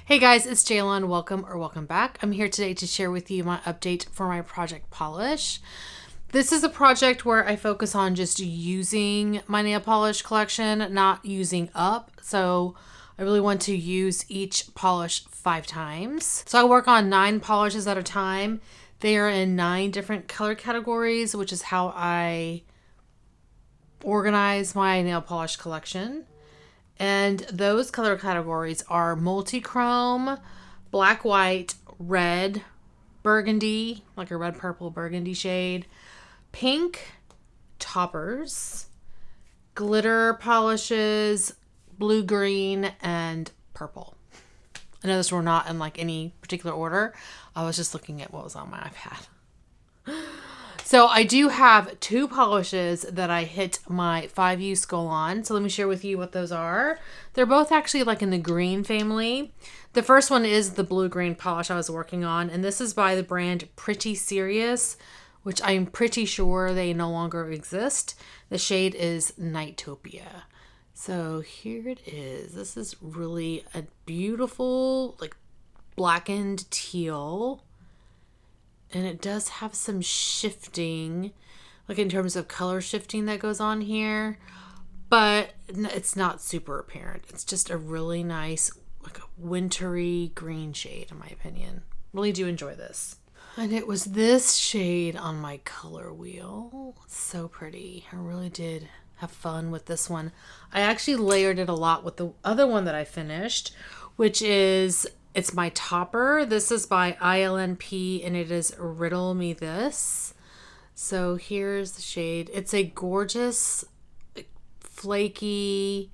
Hey guys, it's Jaylon. Welcome back. I'm here today to share with you my update for my project polish. This is a project where I focus on just using my nail polish collection, not using up. So I really want to use each polish 5 times. So I work on 9 polishes at a time. They are in 9 different color categories, which is how I organize my nail polish collection. And those color categories are multi-chrome, black, white, red, burgundy, like a red, purple, burgundy shade, pink, toppers, glitter polishes, blue, green, and purple. I know those were not in like any particular order. I was just looking at what was on my iPad. So I do have 2 polishes that I hit my 5-use goal on. So let me share with you what those are. They're both actually like in the green family. The first one is the blue-green polish I was working on. And this is by the brand Pretty Serious, which I'm pretty sure they no longer exist. The shade is Nightopia. So here it is. This is really a beautiful like blackened teal. And it does have some shifting, like in terms of color shifting that goes on here. But it's not super apparent. It's just a really nice, like a wintry green shade, in my opinion. Really do enjoy this. And it was this shade on my color wheel. It's so pretty. I really did have fun with this one. I actually layered it a lot with the other one that I finished, which is... it's my topper. This is by ILNP and it is Riddle Me This. So here's the shade. It's a gorgeous, flaky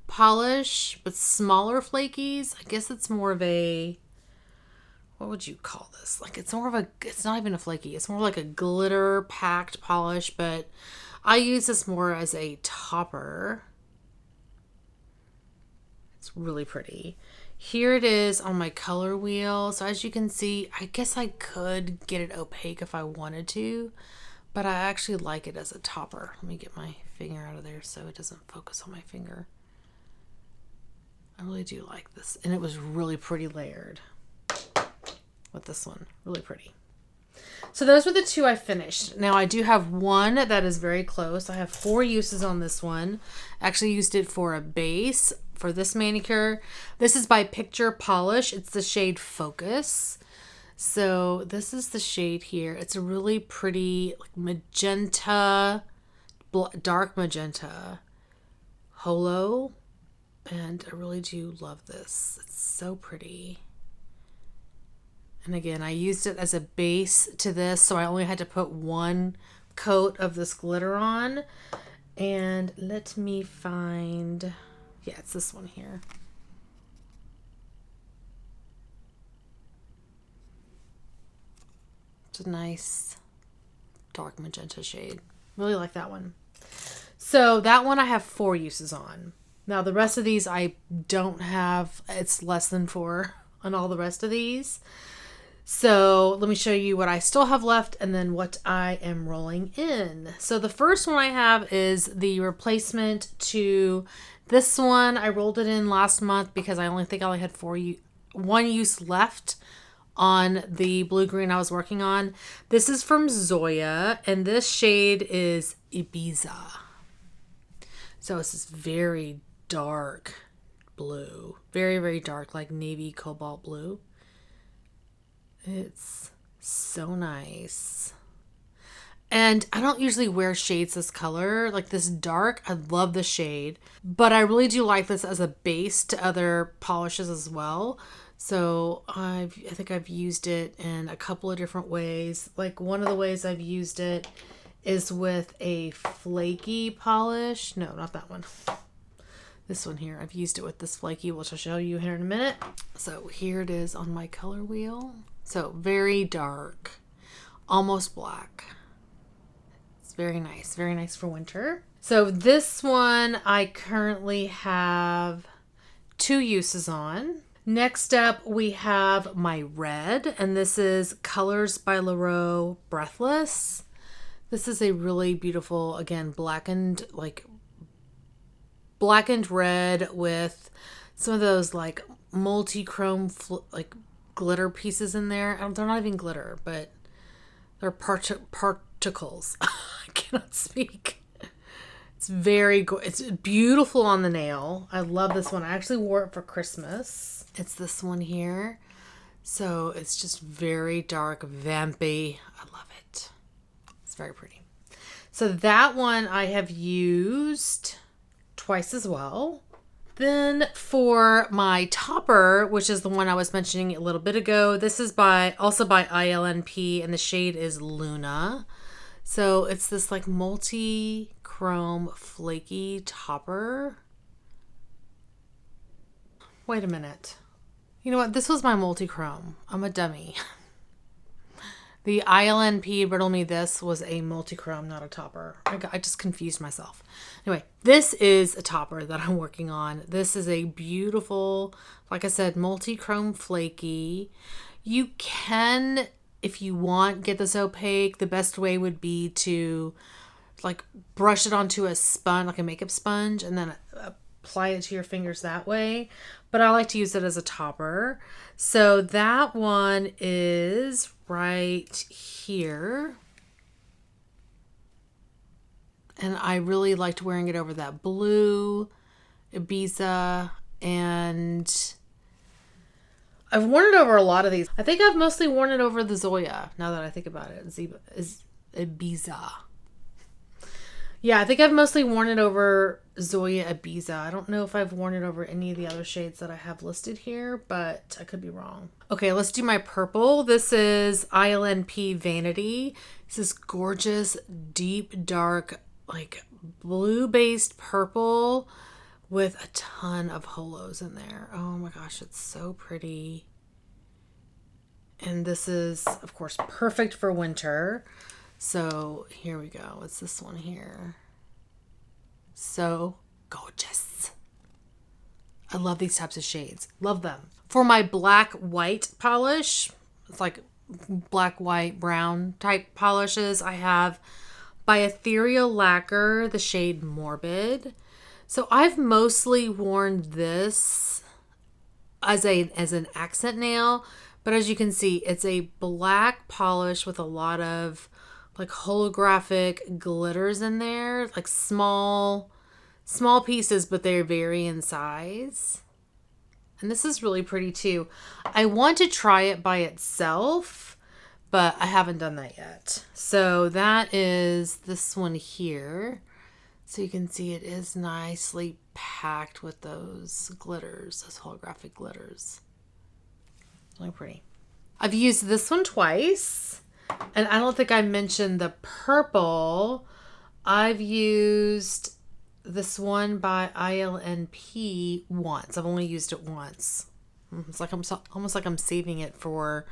polish, but smaller flakies. I guess it's more of a, what would you call this? Like it's more of a, it's not even a flaky. It's more like a glitter packed polish, but I use this more as a topper. It's really pretty. Here it is on my color wheel. So as you can see, I guess I could get it opaque if I wanted to, but I actually like it as a topper. Let me get my finger out of there so it doesn't focus on my finger. I really do like this. And it was really pretty layered with this one. Really pretty. So those were the 2 I finished. Now I do have one that is very close. I have 4 uses on this one. I actually used it for a base for this manicure. This is by Picture Polish. It's the shade Focus. So this is the shade here. It's a really pretty like magenta, dark magenta holo. And I really do love this. It's so pretty. And again, I used it as a base to this, so I only had to put 1 coat of this glitter on. And let me find... yeah, it's this one here. It's a nice dark magenta shade. Really like that one. So that one I have 4 uses on. Now the rest of these I don't have. It's less than 4 on all the rest of these. So let me show you what I still have left and then what I am rolling in. So the first one I have is the replacement to this one. I rolled it in last month because I only had 1 use left on the blue-green I was working on. This is from Zoya and this shade is Ibiza. So it's this very dark blue. Very, very dark, like navy cobalt blue. It's so nice. And I don't usually wear shades this color, like this dark. I love the shade, but I really do like this as a base to other polishes as well. So I think I've used it in a couple of different ways. Like one of the ways I've used it is with a flaky polish. No, not that one. This one here. I've used it with this flaky, which I'll show you here in a minute. So here it is on my color wheel. So very dark, almost black. It's very nice for winter. So this one I currently have 2 uses on. Next up we have my red, and this is Colors by Leroux Breathless. This is a really beautiful, again, blackened red with some of those like multi-chrome like glitter pieces in there. They're not even glitter, but they're particles. I cannot speak. It's it's beautiful on the nail. I love this one. I actually wore it for Christmas. It's this one here. So it's just very dark, vampy. I love it. It's very pretty. So that one I have used twice as well. Then for my topper, which is the one I was mentioning a little bit ago, this is also by ILNP, and the shade is Luna. So it's this like multi-chrome flaky topper. Wait a minute. You know what? This was my multi-chrome. I'm a dummy. The ILNP Riddle Me This was a multi-chrome, not a topper. I just confused myself. Anyway, this is a topper that I'm working on. This is a beautiful, like I said, multi-chrome flaky. You can, if you want, get this opaque. The best way would be to like brush it onto a sponge, like a makeup sponge, and then apply it to your fingers that way. But I like to use it as a topper. So that one is right here. And I really liked wearing it over that blue Ibiza, and I've worn it over a lot of these. I think I've mostly worn it over the Zoya, now that I think about it. Is Ibiza. Yeah, I think I've mostly worn it over Zoya Ibiza. I don't know if I've worn it over any of the other shades that I have listed here, but I could be wrong. Okay, let's do my purple. This is ILNP Vanity. This is gorgeous, deep, dark, like blue-based purple with a ton of holos in there. Oh my gosh, it's so pretty. And this is, of course, perfect for winter. So here we go. It's this one here. So gorgeous. I love these types of shades. Love them. For my black white polish, it's like black, white, brown type polishes, I have by Ethereal Lacquer the shade Morbid. So I've mostly worn this as an accent nail, but as you can see, it's a black polish with a lot of like holographic glitters in there, like small pieces, but they vary in size. And this is really pretty too. I want to try it by itself, but I haven't done that yet. So that is this one here. So you can see it is nicely packed with those glitters, those holographic glitters. Really pretty. I've used this one twice. And I don't think I mentioned the purple. I've used this one by ILNP once. I've only used it once. It's like almost like I'm saving it for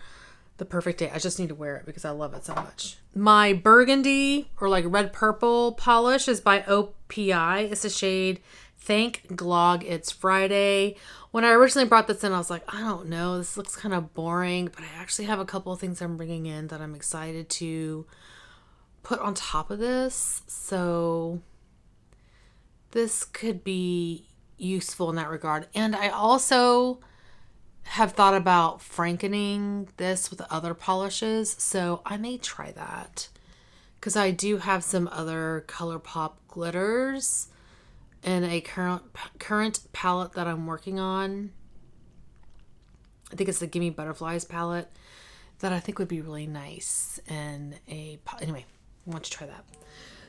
the perfect day. I just need to wear it because I love it so much. My burgundy or like red purple polish is by OPI. It's a shade Thank Glog It's Friday. When I originally brought this in, I was like, I don't know, this looks kind of boring, but I actually have a couple of things I'm bringing in that I'm excited to put on top of this. So this could be useful in that regard. And I also have thought about frankening this with other polishes, so I may try that because I do have some other ColourPop glitters in a current palette that I'm working on. I think it's the Gimme Butterflies palette that I think would be really nice. And anyway, I want to try that.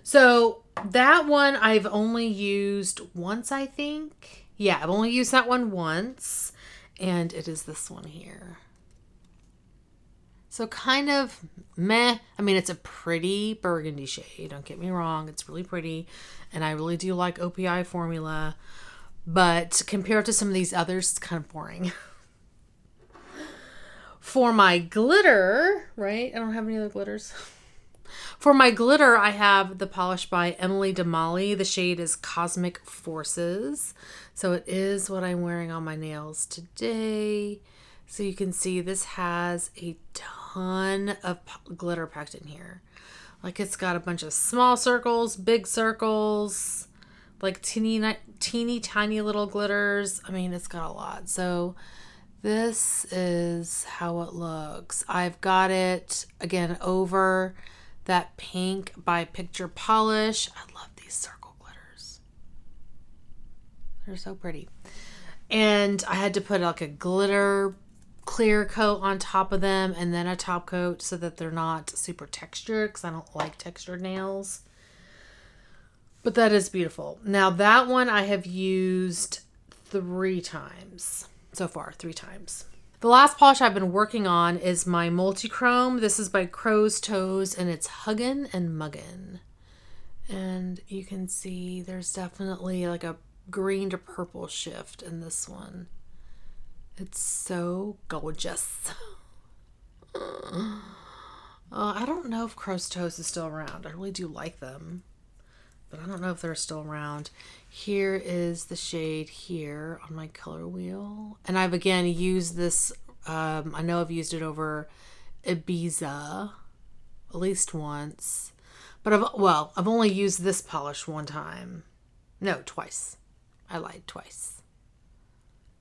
So that one I've only used once, I think. Yeah, I've only used that one once. And it is this one here. So kind of meh. I mean, it's a pretty burgundy shade. Don't get me wrong. It's really pretty. And I really do like OPI formula. But compared to some of these others, it's kind of boring. For my glitter, right? I don't have any other glitters. For my glitter, I have the polish by Emily Damali. The shade is Cosmic Forces. So it is what I'm wearing on my nails today. So you can see this has a ton of glitter packed in here. Like it's got a bunch of small circles, big circles, like teeny tiny little glitters. I mean, it's got a lot. So this is how it looks. I've got it again over that pink by Picture Polish. I love these circle glitters. They're so pretty. And I had to put like a glitter clear coat on top of them and then a top coat so that they're not super textured because I don't like textured nails. But that is beautiful. Now that one I have used 3 times. So far, 3 times. The last polish I've been working on is my multi-chrome. This is by Crow's Toes and it's Huggin and Muggin. And you can see there's definitely like a green to purple shift in this one. It's so gorgeous. I don't know if Crow's Toes is still around. I really do like them, but I don't know if they're still around. Here is the shade here on my color wheel. And I've again used this, I know I've used it over Ibiza at least once. But I've only used this polish 1 time. No, twice. I lied, twice.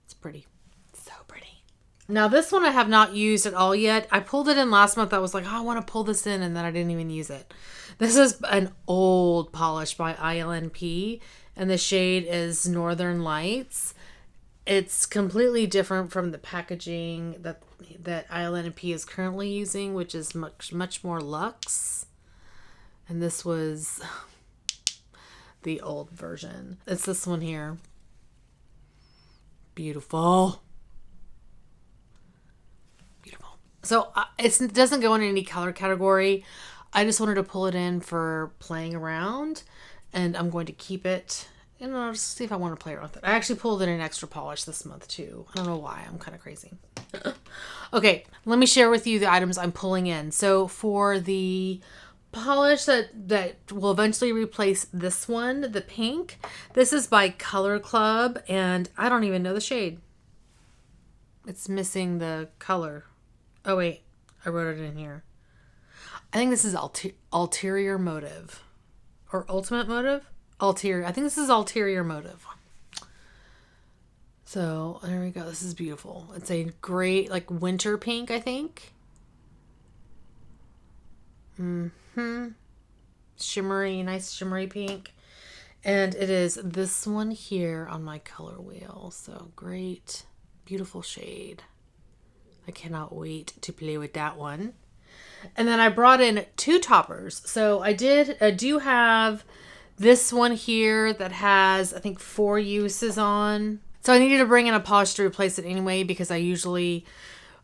It's pretty. So pretty. Now this one I have not used at all yet. I pulled it in last month. I was like, oh, I want to pull this in, and then I didn't even use it. This is an old polish by ILNP, and the shade is Northern Lights. It's completely different from the packaging that ILNP is currently using, which is much more luxe. And this was the old version. It's this one here. Beautiful. Beautiful. So it doesn't go in any color category. I just wanted to pull it in for playing around, and I'm going to keep it. And I'll just see if I want to play around with it. I actually pulled in an extra polish this month too. I don't know why. I'm kind of crazy. Okay, let me share with you the items I'm pulling in. So for the polish that will eventually replace this one, the pink, this is by Color Club, and I don't even know the shade. It's missing the color. Oh wait, I wrote it in here. I think this is Ulterior Motive or Ultimate Motive. Ulterior. I think this is Ulterior Motive. So there we go. This is beautiful. It's a great like winter pink, I think. Shimmery, nice shimmery pink. And it is this one here on my color wheel. So great, beautiful shade. I cannot wait to play with that one. And then I brought in 2 toppers. So I do have this one here that has, I think, 4 uses on. So I needed to bring in a polish to replace it anyway, because I usually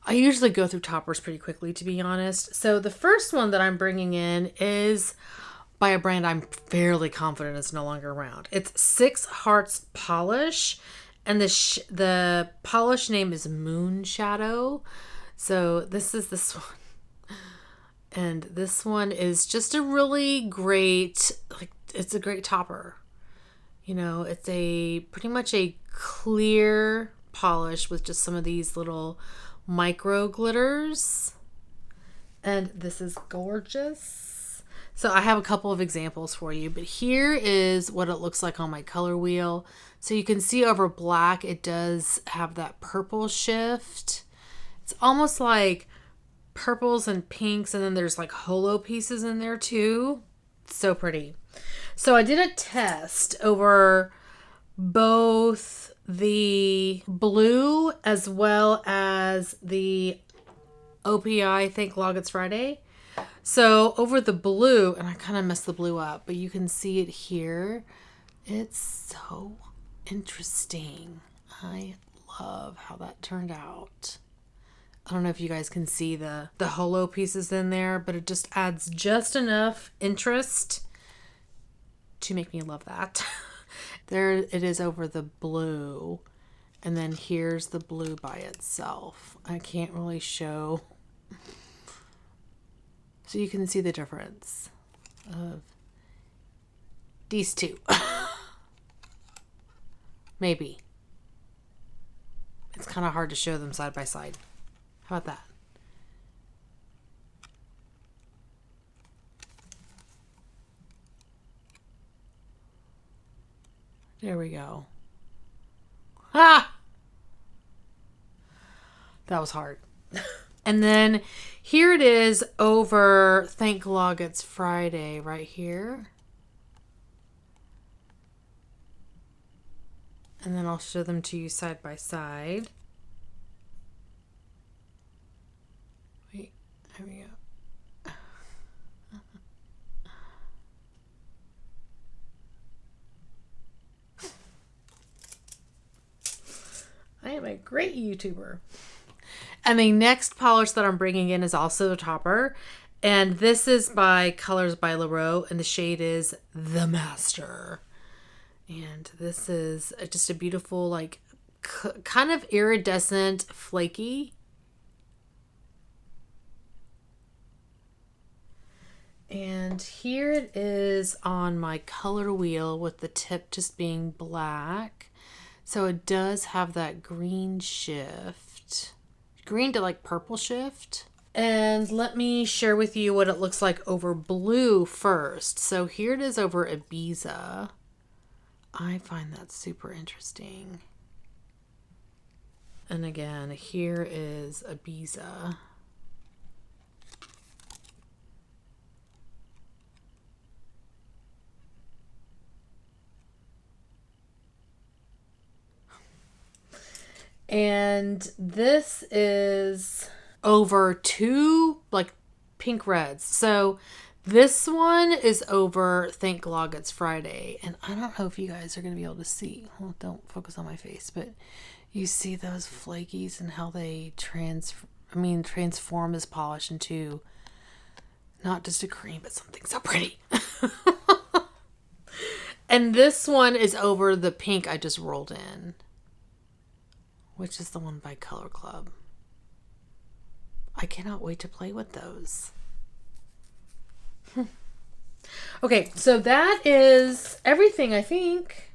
go through toppers pretty quickly, to be honest. So the first one that I'm bringing in is by a brand I'm fairly confident is no longer around. It's 6 Hearts Polish, and the polish name is Moon Shadow. So this is this one. And this one is just a really great, like, it's a great topper. You know, it's pretty much a clear polish with just some of these little micro glitters. And this is gorgeous. So I have a couple of examples for you, but here is what it looks like on my color wheel. So you can see over black, it does have that purple shift. It's almost like purples and pinks, and then there's like holo pieces in there too. So pretty. So I did a test over both the blue as well as the OPI Thank Log It's Friday. So over the blue, and I kind of messed the blue up, but you can see it here. It's so interesting. I love how that turned out. I don't know if you guys can see the holo pieces in there, but it just adds just enough interest to make me love that. There it is over the blue, and then here's the blue by itself. I can't really show. So you can see the difference of these two. Maybe. It's kind of hard to show them side by side. How about that? There we go. Ah! That was hard. And then here it is over Thank God It's Friday right here. And then I'll show them to you side by side. Wait, there we go. I am a great YouTuber. And the next polish that I'm bringing in is also the topper. And this is by Colors by Leroux. And the shade is The Master. And this is just a beautiful, like, kind of iridescent, flaky. And here it is on my color wheel with the tip just being black. So it does have that green shift. Green to like purple shift. And let me share with you what it looks like over blue first. So here it is over Ibiza. I find that super interesting. And again, here is Ibiza. And this is over two like pink reds. So this one is over Thank God It's Friday. And I don't know if you guys are going to be able to see. Well, don't focus on my face. But you see those flakies and how they transform this polish into not just a cream, but something so pretty. And this one is over the pink I just rolled in, which is the one by Color Club. I cannot wait to play with those. Okay, so that is everything, I think.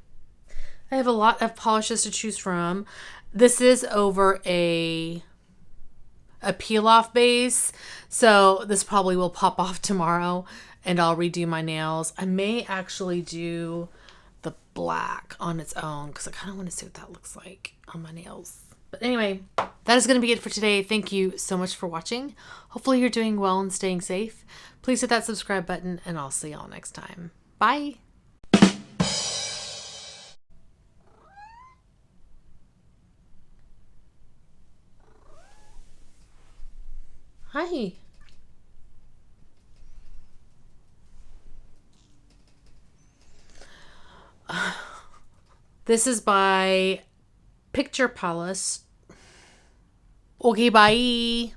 I have a lot of polishes to choose from. This is over a peel-off base, so this probably will pop off tomorrow, and I'll redo my nails. I may actually do the black on its own, because I kind of want to see what that looks like on my nails. But anyway, that is going to be it for today. Thank you so much for watching. Hopefully you're doing well and staying safe. Please hit that subscribe button, and I'll see y'all next time. Bye! Hi! This is by Picture Palace. Okay, bye!